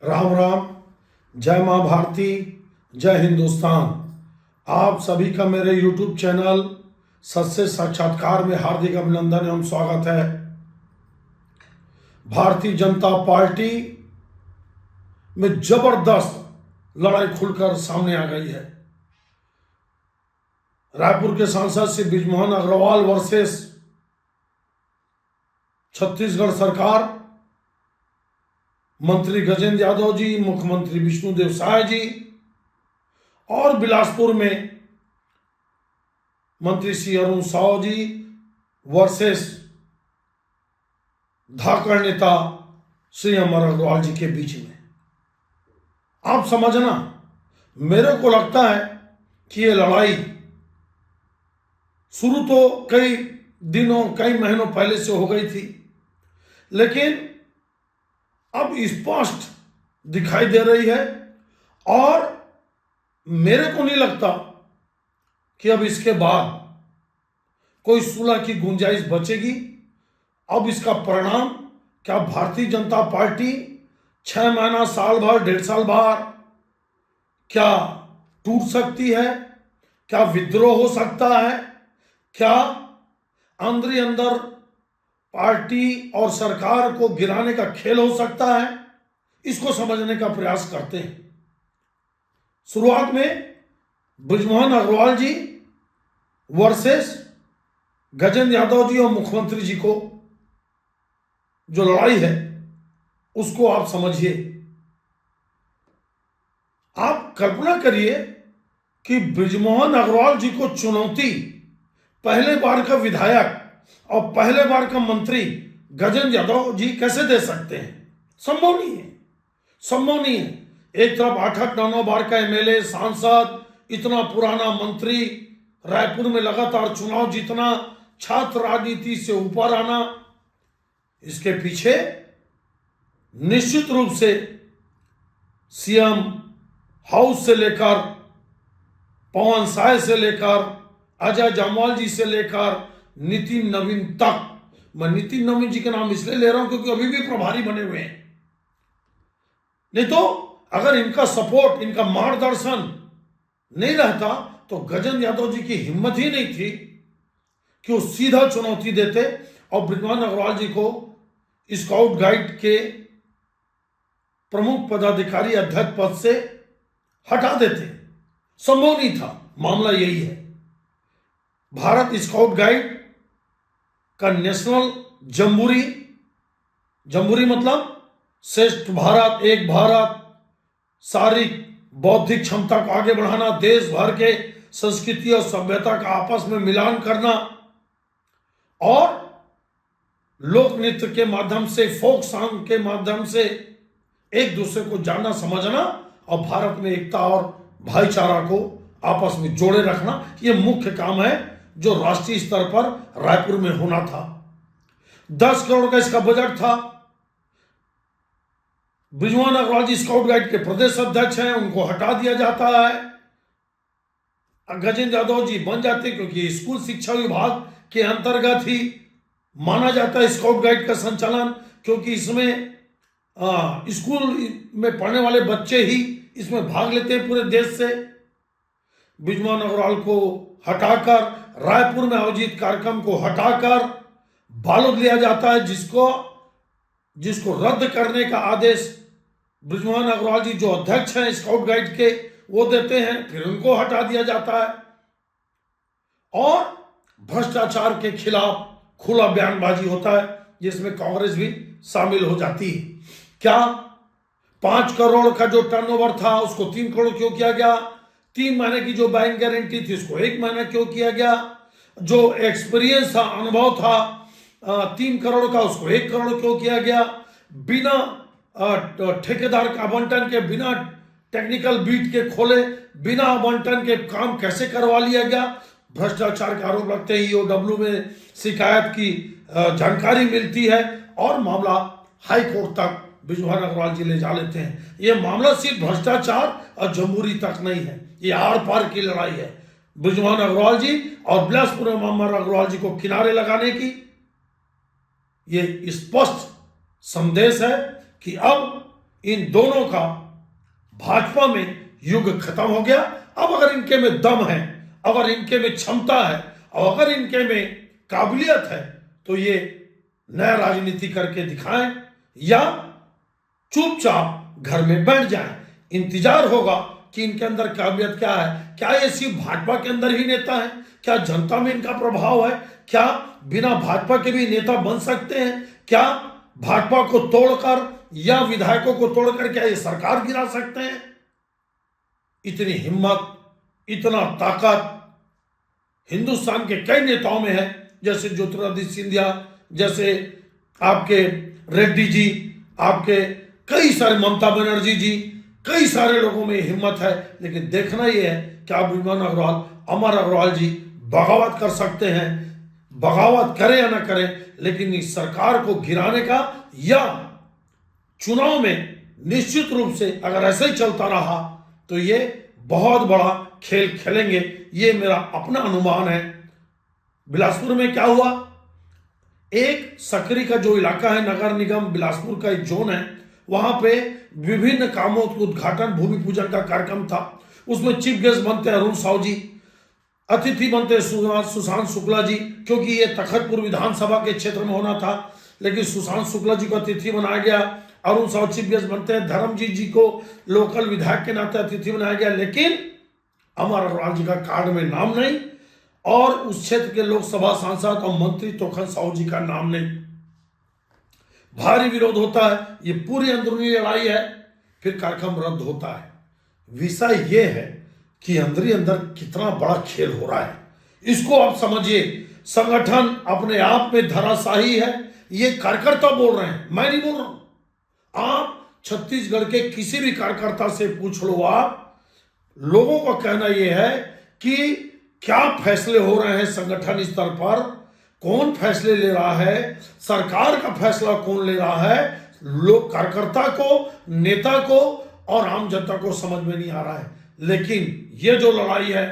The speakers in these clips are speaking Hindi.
राम राम। जय माँ भारती, जय हिंदुस्तान। आप सभी का मेरे YouTube चैनल सत्य साक्षात्कार में हार्दिक अभिनंदन एवं स्वागत है। भारतीय जनता पार्टी में जबरदस्त लड़ाई खुलकर सामने आ गई है। रायपुर के सांसद श्री बृजमोहन अग्रवाल वर्सेस छत्तीसगढ़ सरकार, मंत्री गजेंद्र यादव जी, मुख्यमंत्री विष्णुदेव साय जी और बिलासपुर में मंत्री श्री अरुण साव जी वर्सेस धाकड़ नेता श्री अमर अग्रवाल जी के बीच में। आप समझना, मेरे को लगता है कि ये लड़ाई शुरू तो कई दिनों कई महीनों पहले से हो गई थी, लेकिन अब स्पष्ट दिखाई दे रही है और मेरे को नहीं लगता कि अब इसके बाद कोई सुलह की गुंजाइश बचेगी। अब इसका परिणाम क्या भारतीय जनता पार्टी 6 महीना, साल भर, 1.5 साल बाद क्या टूट सकती है? क्या विद्रोह हो सकता है? क्या अंदर अंदर पार्टी और सरकार को गिराने का खेल हो सकता है? इसको समझने का प्रयास करते हैं। शुरुआत में बृजमोहन अग्रवाल जी वर्सेस गजेंद्र यादव जी और मुख्यमंत्री जी को जो लड़ाई है उसको आप समझिए। आप कल्पना करिए कि बृजमोहन अग्रवाल जी को चुनौती पहले बार का विधायक और पहले बार का मंत्री गजेंद्र यादव जी कैसे दे सकते हैं? संभव नहीं है, संभव नहीं है। एक तरफ 8 9 बार का एमएलए, सांसद, इतना पुराना मंत्री, रायपुर में लगातार चुनाव जीतना, छात्र राजनीति से ऊपर आना, इसके पीछे निश्चित रूप से सीएम हाउस से लेकर पवन साय से लेकर अजय जामवाल जी से लेकर नितिन नवीन तक। मैं नितिन नवीन जी के नाम इसलिए ले रहा हूं क्योंकि अभी भी प्रभारी बने हुए हैं। नहीं तो अगर इनका सपोर्ट, इनका मार्गदर्शन नहीं रहता तो गजेंद्र यादव जी की हिम्मत ही नहीं थी कि वो सीधा चुनौती देते और बृजमोहन अग्रवाल जी को स्काउट गाइड के प्रमुख पदाधिकारी अध्यक्ष पद से हटा देते। संभव नहीं था। मामला यही है, भारत स्काउट गाइड का नेशनल जम्बूरी, जम्बूरी मतलब श्रेष्ठ भारत, एक भारत, शारीरिक बौद्धिक क्षमता को आगे बढ़ाना, देश भर के संस्कृति और सभ्यता का आपस में मिलान करना और लोक नृत्य के माध्यम से, फोक सॉन्ग के माध्यम से एक दूसरे को जानना समझना और भारत में एकता और भाईचारा को आपस में जोड़े रखना, यह मुख्य काम है जो राष्ट्रीय स्तर पर रायपुर में होना था। 10 करोड़ का इसका बजट था। बृजमोहन अग्रवाल जी स्काउट गाइड के प्रदेश अध्यक्ष हैं, उनको हटा दिया जाता है। गजेंद्र यादव जी बन जाते क्योंकि स्कूल शिक्षा विभाग के अंतर्गत ही माना जाता है स्काउट गाइड का संचालन, क्योंकि इसमें स्कूल में पढ़ने वाले बच्चे ही इसमें भाग लेते हैं पूरे देश से। बृजमोहन अग्रवाल को हटाकर रायपुर में आयोजित कार्यक्रम को हटाकर बालोद लिया जाता है, जिसको रद्द करने का आदेश बृजमोहन अग्रवाल जी जो अध्यक्ष हैं स्काउट गाइड के वो देते हैं, फिर उनको हटा दिया जाता है और भ्रष्टाचार के खिलाफ खुला बयानबाजी होता है जिसमें कांग्रेस भी शामिल हो जाती है। क्या 5 करोड़ का जो टर्नओवर था उसको 3 करोड़ क्यों किया गया? 3 महीने की जो बैंक गारंटी थी उसको 1 महीना क्यों किया गया? जो एक्सपीरियंस था, अनुभव था 3 करोड़ का, उसको 1 करोड़ क्यों किया गया? बिना ठेकेदार के आवंटन के, बिना टेक्निकल बीट के खोले, बिना आवंटन के काम कैसे करवा लिया गया? भ्रष्टाचार का आरोप लगते ही ईओडब्ल्यू में शिकायत की जानकारी मिलती है और मामला हाई कोर्ट तक बृजमोहन अग्रवाल जी ले जा लेते हैं। यह मामला सिर्फ भ्रष्टाचार और जमहूरी तक नहीं है, ये आर पार की लड़ाई है। बृजमोहन अग्रवाल जी और बिलासपुर में अमर अग्रवाल जी को किनारे लगाने की ये स्पष्ट संदेश है कि अब इन दोनों का भाजपा में युग खत्म हो गया। अब अगर इनके में दम है, अगर इनके में क्षमता है और अगर इनके में काबिलियत है तो ये नया राजनीति करके दिखाएं या चुपचाप घर में बैठ जाएं। इंतजार होगा कि इनके अंदर काबिलियत क्या है। क्या ये सिर्फ भाजपा के अंदर ही नेता है? क्या जनता में इनका प्रभाव है? क्या बिना भाजपा के भी नेता बन सकते हैं? क्या भाजपा को तोड़कर या विधायकों को तोड़कर क्या ये सरकार गिरा सकते हैं? इतनी हिम्मत, इतना ताकत हिंदुस्तान के कई नेताओं में है, जैसे ज्योतिरादित्य सिंधिया, जैसे आपके रेड्डी जी, आपके कई सारे ममता बनर्जी जी, कई सारे लोगों में हिम्मत है। लेकिन देखना यह है कि आप विमान अग्रवाल, अमर अग्रवाल जी बगावत कर सकते हैं। बगावत करें या ना करें, लेकिन इस सरकार को गिराने का या चुनाव में निश्चित रूप से अगर ऐसे ही चलता रहा तो ये बहुत बड़ा खेल खेलेंगे। ये मेरा अपना अनुमान है। बिलासपुर में क्या हुआ, एक सकरी का जो इलाका है, नगर निगम बिलासपुर का एक जोन है, वहां पे विभिन्न कामों के उद्घाटन, भूमि पूजन का कार्यक्रम था। उसमें चीफ गेस्ट बनते हैं अरुण साहू जी, अतिथि बनते सुशांत शुक्ला जी, क्योंकि ये तखतपुर विधानसभा के क्षेत्र में होना था। लेकिन सुशांत शुक्ला जी को अतिथि बनाया गया, अरुण साहू चीफ गेस्ट बनते हैं, धर्मजीत जी को लोकल विधायक के नाते अतिथि बनाया गया। लेकिन अमर अग्रवाल जी का कार्ड में नाम नहीं और उस क्षेत्र के लोकसभा सांसद और मंत्री तोखन साहू जी का नाम नहीं। भारी विरोध होता है, ये पूरी अंदरूनी लड़ाई है, फिर कार्यक्रम रद्द होता है। विषय ये है कि अंदर कितना बड़ा खेल हो रहा है, इसको आप समझिए। संगठन अपने आप में धराशाही है। ये कार्यकर्ता बोल रहे हैं, मैं नहीं बोल रहा हूं। आप छत्तीसगढ़ के किसी भी कार्यकर्ता से पूछ लो, आप लोगों का कहना यह है कि क्या फैसले हो रहे हैं संगठन स्तर पर, कौन फैसले ले रहा है, सरकार का फैसला कौन ले रहा है, लोग कार्यकर्ता को, नेता को और आम जनता को समझ में नहीं आ रहा है। लेकिन ये जो लड़ाई है,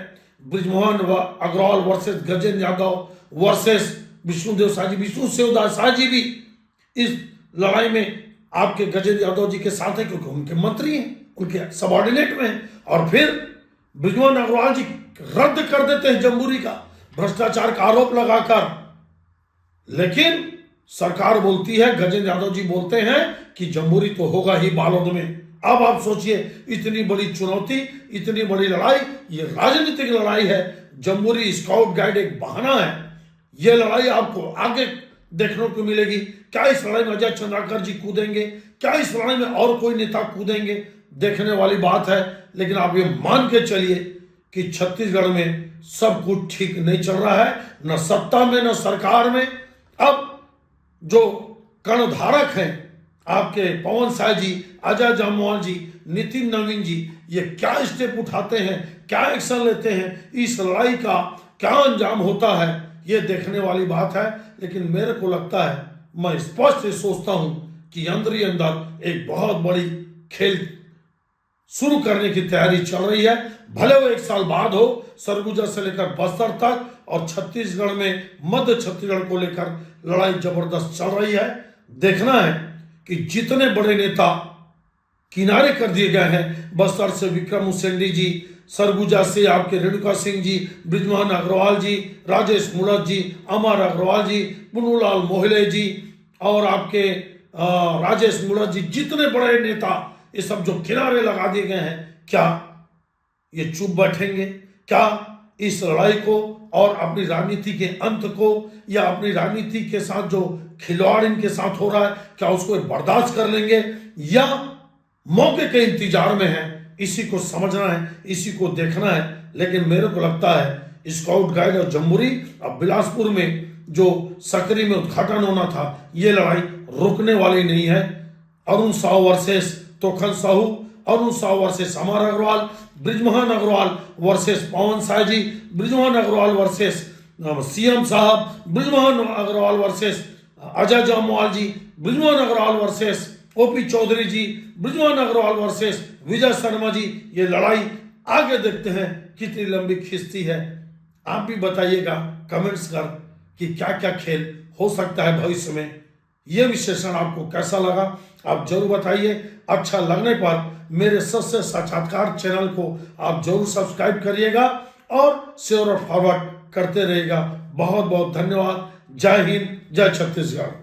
बृजमोहन अग्रवाल वर्सेस गजेंद्र यादव वर्सेस विष्णुदेव शाह जी, विष्णुदेव शाह जी भी इस लड़ाई में आपके गजेंद्र यादव जी के साथ है, क्योंकि उनके मंत्री हैं, उनके सबॉर्डिनेट में हैं। और फिर बृजमोहन अग्रवाल जी रद्द कर देते हैं जमहूरी का, भ्रष्टाचार का आरोप लगाकर। लेकिन सरकार बोलती है, गजेंद्र यादव जी बोलते हैं कि जमहूरी तो होगा ही बालोद में। अब आप सोचिए, इतनी बड़ी चुनौती, इतनी बड़ी लड़ाई, ये राजनीतिक लड़ाई है। जमहूरी स्काउट गाइड एक बहाना है। ये लड़ाई आपको आगे देखने को मिलेगी। क्या इस लड़ाई में अजय चंद्राकर जी कूदेंगे? क्या इस लड़ाई में और कोई नेता कूदेंगे? देखने वाली बात है। लेकिन आप ये मान के चलिए कि छत्तीसगढ़ में सब कुछ ठीक नहीं चल रहा है, न सत्ता में न सरकार में। अब जो कर्णधारक हैं आपके पवन साय जी, अजय जामवाल जी, नितिन नवीन जी, ये क्या स्टेप उठाते हैं, क्या एक्शन लेते हैं, इस लड़ाई का क्या अंजाम होता है, ये देखने वाली बात है। लेकिन मेरे को लगता है, मैं स्पष्ट सोचता हूं कि अंदर ही अंदर एक बहुत बड़ी खेल शुरू करने की तैयारी चल रही है। भले वो 1 साल बाद हो, सरगुजा से लेकर बस्तर तक, और छत्तीसगढ़ में मध्य छत्तीसगढ़ को लेकर लड़ाई जबरदस्त चल रही है। देखना है कि जितने बड़े नेता किनारे कर दिए गए हैं, बस्तर से विक्रम उसेंडी जी, सरगुजा से आपके रेणुका सिंह जी, बृजमोहन अग्रवाल जी, राजेश मूणत जी, अमर अग्रवाल जी, पुन्नूलाल मोहिले जी और आपके राजेश मूणत जी, जितने बड़े नेता ये सब जो किनारे लगा दिए गए हैं, क्या ये चुप बैठेंगे? क्या इस लड़ाई को और अपनी राजनीति के अंत को या अपनी राजनीति के साथ जो खिलवाड़ इनके साथ हो रहा है, क्या उसको बर्दाश्त कर लेंगे या मौके के इंतजार में है? इसी को समझना है, इसी को देखना है। लेकिन मेरे को लगता है स्काउट गाइड और जमहूरी, अब बिलासपुर में जो सकरी में उद्घाटन होना था, ये लड़ाई रुकने वाली नहीं है। अरुण साहू वर्सेस तोखन साहू, अरुण साहू वर्सेस अमर अग्रवाल, बृजमोहन अग्रवाल वर्सेस पवन साय जी, बृजमोहन अग्रवाल वर्सेस सीएम साहब, बृजमोहन अग्रवाल वर्सेस अजय जामवाल जी, बृजमोहन अग्रवाल वर्सेस ओपी चौधरी जी, बृजमोहन अग्रवाल वर्सेस विजय शर्मा जी। ये लड़ाई आगे देखते हैं कितनी लंबी खिंचती है। आप भी बताइएगा कमेंट्स कर कि क्या क्या खेल हो सकता है भविष्य में। ये विश्लेषण आपको कैसा लगा आप जरूर बताइए। अच्छा लगने पर मेरे सत्य साक्षात्कार चैनल को आप जरूर सब्सक्राइब करिएगा और शेयर और फॉरवर्ड करते रहिएगा। बहुत बहुत धन्यवाद। जय हिंद, जय छत्तीसगढ़।